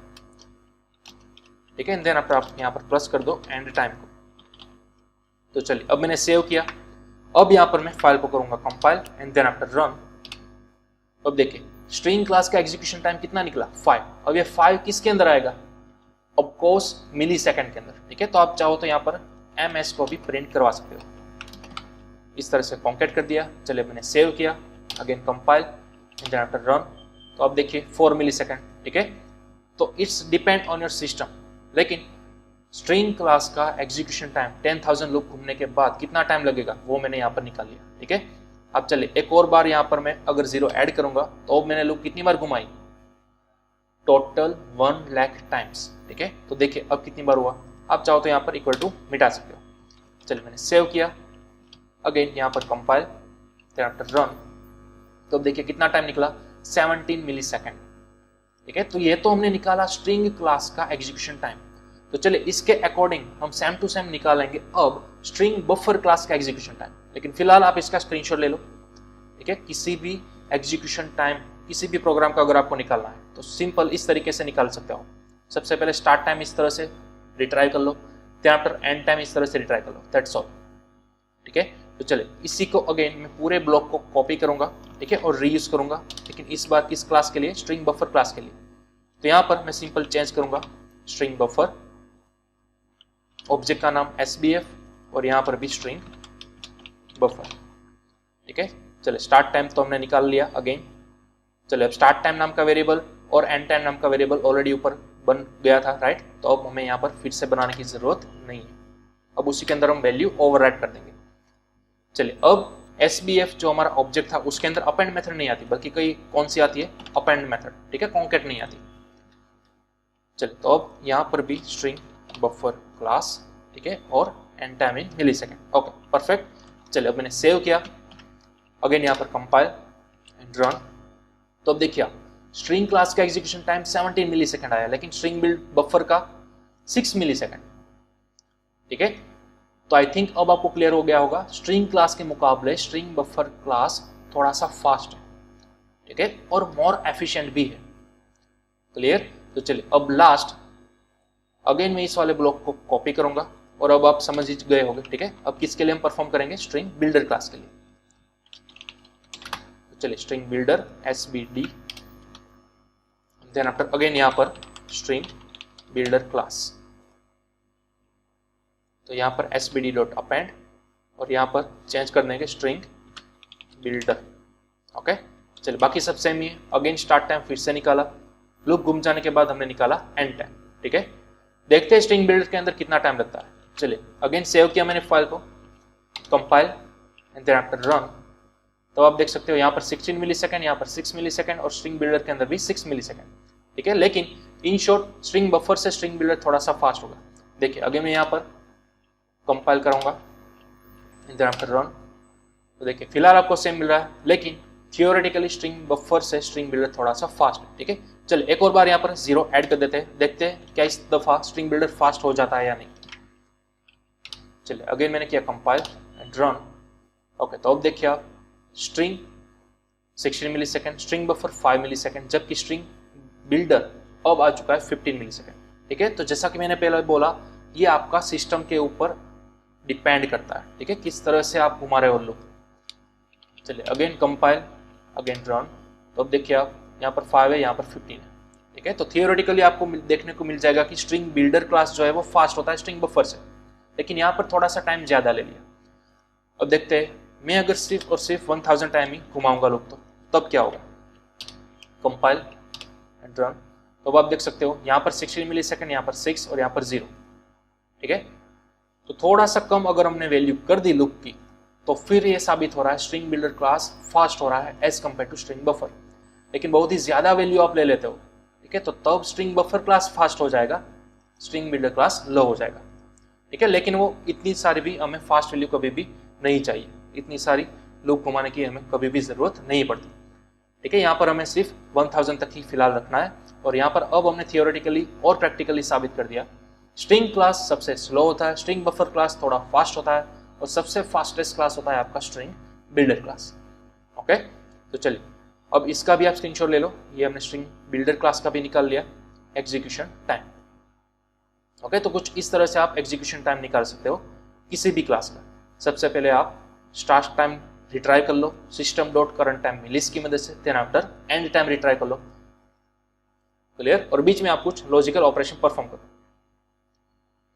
ठीक है, देन आप यहाँ पर प्लस कर दो एंड टाइम को। तो चलिए अब मैंने सेव किया। अब यहाँ पर मैं फाइल को करूंगा compile and then after run. अब देखिए स्ट्रिंग क्लास का एग्जीक्यूशन टाइम कितना निकला, 5। अब ये 5 किसके अंदर आएगा, ऑफ कोर्स मिली सेकंड के अंदर। ठीक है, तो आप चाहो तो यहाँ पर ms को भी प्रिंट करवा सकते हो। इस तरह से कॉन्केट कर दिया। चलिए मैंने सेव किया, again compile and then after run. तो अब देखिए 4 मिली सेकंड। ठीक है, तो it's depend on your system, लेकिन स्ट्रिंग क्लास का एग्जीक्यूशन टाइम 10,000 लूप घूमने के बाद कितना टाइम लगेगा वो मैंने यहाँ पर निकाल लिया। ठीक है, अब चलिए एक और बार यहाँ पर मैं अगर 0 ऐड करूंगा तो अब मैंने लूप कितनी बार घुमाई, टोटल 1 लाख टाइम्स। ठीक है, तो देखिए अब कितनी बार हुआ। आप चाहो तो यहाँ पर इक्वल टू मिटा सकते हो। चलिए मैंने सेव किया, अगेन यहाँ पर कंपाइल देन आफ्टर रन। तो अब देखिए कितना टाइम निकला, 17 मिली सेकेंड। ठीक है। तो ये तो हमने निकाला स्ट्रिंग क्लास का एग्जीक्यूशन टाइम। तो चलिए इसके अकॉर्डिंग हम सेम टू सेम निकालेंगे अब स्ट्रिंग बफर क्लास का एग्जीक्यूशन टाइम। लेकिन फिलहाल आप इसका स्क्रीनशॉट ले लो, ठीक है। किसी भी एग्जीक्यूशन टाइम किसी भी प्रोग्राम का अगर आपको निकालना है तो सिंपल इस तरीके से निकाल सकते हो। सबसे पहले स्टार्ट टाइम इस तरह से रिट्राई कर लो, आफ्टर एंड टाइम इस तरह से रिट्राई कर लो, दैट्स ऑल, ठीक है। तो चले इसी को अगेन मैं पूरे ब्लॉक को कॉपी करूंगा, ठीक है, और रीयूज करूंगा, लेकिन इस बार किस क्लास के लिए, स्ट्रिंग बफर क्लास के लिए। तो यहां पर मैं सिंपल चेंज करूंगा स्ट्रिंग बफर, ऑब्जेक्ट का नाम SBF और यहां पर भी स्ट्रिंग बफर, ठीक है। चले स्टार्ट टाइम तो हमने निकाल लिया अगेन। चले अब स्टार्ट टाइम नाम का वेरिएबल और एंड टाइम नाम का वेरिएबल ऑलरेडी ऊपर बन गया था, राइट। तो अब हमें यहाँ पर फिर से बनाने की जरूरत नहीं है, अब उसी के अंदर हम वैल्यू ओवरराइट कर देंगे। चलिए अब SBF जो हमारा ऑब्जेक्ट था उसके अंदर अपेंड मेथड नहीं आती, बल्कि कौन सी आती है, अपेंड मेथड, ठीक है, कॉन्कैट नहीं आती। चलिए तो अब यहाँ पर भी स्ट्रिंग बफर क्लास, ठीक है, और and time in millisecond, okay perfect. चलिए अब मैंने सेव किया, अगेन यहाँ पर कंपाइल एंड रन। तो अब देखिए स्ट्रिंग क्लास का एग्जीक्यूशन टाइम 17 मिलीसेकंड आया, लेकिन स्ट्रिंग बिल्ड बफर का 6 मिलीसेकंड, ठीक है। तो आई थिंक अब आपको क्लियर हो गया होगा, स्ट्रिंग क्लास के मुकाबले स्ट्रिंग बफर क्लास थोड़ा सा फास्ट है, ठीक है, और मोर एफिशिएंट भी है। क्लियर। तो चलिए अब लास्ट अगेन मैं इस वाले ब्लॉक को कॉपी करूंगा और अब आप समझ ही गए होंगे, ठीक है। अब किसके लिए हम परफॉर्म करेंगे, स्ट्रिंग बिल्डर क्लास के लिए। तो चलिए string builder SBD, then after again यहाँ पर स्ट्रिंग बिल्डर क्लास। तो यहाँ पर SBD डॉट अपेंड और यहाँ पर चेंज कर देंगे स्ट्रिंग बिल्डर, ओके। चलिए बाकी सब सेम ही है। अगेन स्टार्ट टाइम फिर से निकाला, लूप घूम जाने के बाद हमने निकाला एंड टाइम, ठीक है। देखते हैं स्ट्रिंग बिल्डर के अंदर कितना टाइम लगता है। चलिए अगेन सेव किया मैंने फाइल को, compile and then after run. तो आप देख सकते हो यहाँ पर 16 मिलीसेकंड, यहाँ पर 6 मिलीसेकंड और स्ट्रिंग बिल्डर के अंदर भी 6 मिलीसेकंड, ठीक है। लेकिन इन शॉर्ट स्ट्रिंग बफर से स्ट्रिंग बिल्डर थोड़ा सा फास्ट होगा। देखिए अगेन मैं यहाँ पर कंपाइल करूंगा एंड देन आफ्टर रन। तो देखिए फिलहाल आपको सेम मिल रहा है, लेकिन थियोरेटिकली स्ट्रिंग बफर से स्ट्रिंग बिल्डर थोड़ा सा फास्ट है, ठीक है। चलिए एक और बार यहाँ पर 0 ऐड कर देते हैं, देखते हैं क्या इस दफा स्ट्रिंग बिल्डर फास्ट हो जाता है या नहीं। चलिए अगेन मैंने किया कंपाइल एंड रन, ओके। तो अब देखिए आप string 16 millisecond, string buffer 5 millisecond, जबकि स्ट्रिंग बिल्डर अब आ चुका है 15 मिलीसेकंड, ठीक है। तो जैसा कि मैंने पहले बोला, ये आपका सिस्टम के ऊपर डिपेंड करता है, ठीक है, किस तरह से आप घुमा रहे हो लूप। चलिए अगेन कंपाइल अगेन रन। तो अब देखिए आप यहाँ पर 5 है, यहाँ पर 15 है, ठीक है। तो थियोरेटिकली आपको देखने को मिल जाएगा कि स्ट्रिंग बिल्डर क्लास जो है वो फास्ट होता है स्ट्रिंग बफर से, लेकिन यहाँ पर थोड़ा सा टाइम ज्यादा ले लिया। अब देखते हैं मैं अगर सिर्फ और सिर्फ 1000 टाइम ही घुमाऊंगा लूप तो तब क्या होगा। Compile and run. तो अब आप देख सकते हो यहाँ पर 16 मिलीसेकंड, यहाँ पर 6 और यहाँ पर 0, ठीक है। तो थोड़ा सा कम अगर हमने वैल्यू कर दी लूप की, तो फिर ये साबित हो रहा है स्ट्रिंग बिल्डर क्लास फास्ट हो रहा है as compare to string buffer. लेकिन बहुत ही ज्यादा वैल्यू आप ले लेते हो, ठीक है, तो तब स्ट्रिंग बफर क्लास फास्ट हो जाएगा, स्ट्रिंग बिल्डर क्लास लो हो जाएगा, ठीक है। लेकिन वो इतनी सारी भी हमें फास्ट वैल्यू कभी भी नहीं चाहिए, इतनी सारी लूप घुमाने की हमें कभी भी जरूरत नहीं पड़ती, ठीक है। यहाँ पर हमें सिर्फ 1000 तक ही फिलहाल रखना है। और यहाँ पर अब हमने थियोरेटिकली और प्रैक्टिकली साबित कर दिया स्ट्रिंग क्लास सबसे स्लो होता है, स्ट्रिंग बफर क्लास थोड़ा फास्ट होता है, और सबसे फास्टेस्ट क्लास होता है आपका स्ट्रिंग बिल्डर क्लास, ओके। तो चलिए अब इसका भी आप स्क्रीनशॉट ले लो, ये हमने स्ट्रिंग बिल्डर क्लास का भी निकाल लिया एग्जीक्यूशन टाइम, ओके। तो कुछ इस तरह से आप एग्जीक्यूशन टाइम निकाल सकते हो किसी भी क्लास का। सबसे पहले आप स्टार्ट टाइम रिट्राई कर लो सिस्टम डॉट करंट टाइम में लिस्ट की मदद से, then after end time retry कर लो, क्लियर, और बीच में आप कुछ लॉजिकल ऑपरेशन परफॉर्म करो,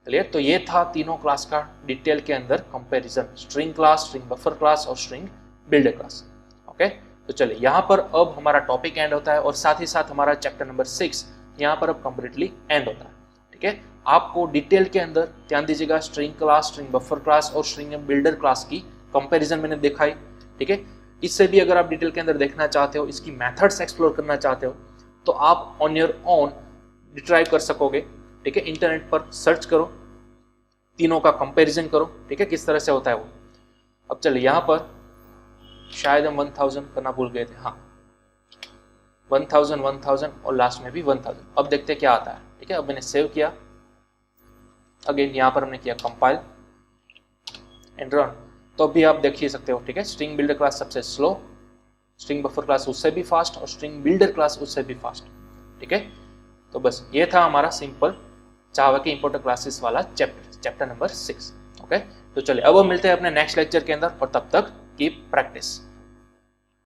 क्लियर। तो ये था तीनों क्लास का डिटेल के अंदर comparison, string class, string buffer class और स्ट्रिंग बिल्डर क्लास, ओके। तो चलिए यहाँ पर अब हमारा टॉपिक एंड होता है और साथ ही साथ हमारा चैप्टर नंबर 6 यहाँ पर अब कंप्लीटली एंड होता है, ठीक है। आपको डिटेल के अंदर ध्यान दीजिएगा string class, string buffer class और स्ट्रिंग बिल्डर क्लास की कंपैरिजन मैंने दिखाई, ठीक है। इससे भी अगर आप डिटेल के अंदर देखना चाहते हो, इसकी मेथड्स एक्सप्लोर करना चाहते हो, तो आप ऑन योर ओन रिट्राइव कर सकोगे, ठीक है। इंटरनेट पर सर्च करो, तीनों का कंपैरिजन करो, ठीक है, किस तरह से होता है वो। अब चलिए यहाँ पर शायद हम 1000 करना भूल गए थे, हाँ 1000 1000 और लास्ट में भी 1000। अब देखते हैं क्या आता है। ठीक है, अब मैंने सेव किया, अगेन यहाँ पर हमने किया कंपाइल एंड रन। तो अभी आप देख ही सकते हो। ठीक है, स्ट्रिंग बिल्डर क्लास सबसे स्लो, स्ट्रिंग बफर क्लास उससे भी फास्ट और स्ट्रिंग बिल्डर क्लास उससे भी फास्ट। ठीक है, तो बस ये था हमारा सिंपल जावा के इंपोर्टेंट क्लासेस वाला चैप्टर नंबर 6। ओके, तो चलिए अब हम मिलते हैं अपने नेक्स्ट लेक्चर के अंदर, और तब तक कीप प्रैक्टिस।